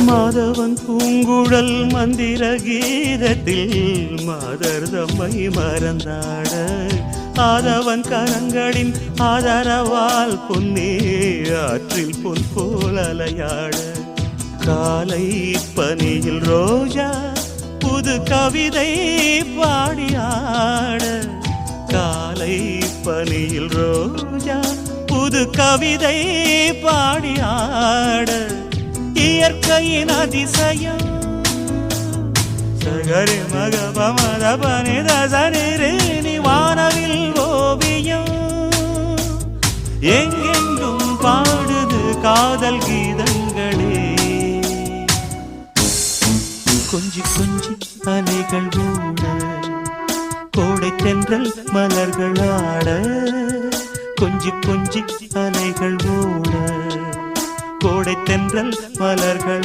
மாதவன் பூங்குழல் மந்திர கீதத்தில் மாதர் தம்மை மறந்தாட ஆதவன் கரங்களின் ஆதரவால் பொன்னே ஆற்றில் பொன் போல் அலையாட காலை பனியில் ரோஜா புது கவிதை பாடியாட காலை பனியில் ரோஜா புது கவிதை பாடியாட இயற்கையின் அதிசயம் சகரி மக பமத பனித சனிரேனி வானவில் ஓவியம் எங்கெங்கும் பாடுது காதல் கீதங்களே கொஞ்சி கொஞ்சி அலைகள் ஓட கோடை தென்றல் மலர்கள் ஆட கொஞ்சி கொஞ்சி அலைகள் ஓட கோடை தென்றல் மலர்கள்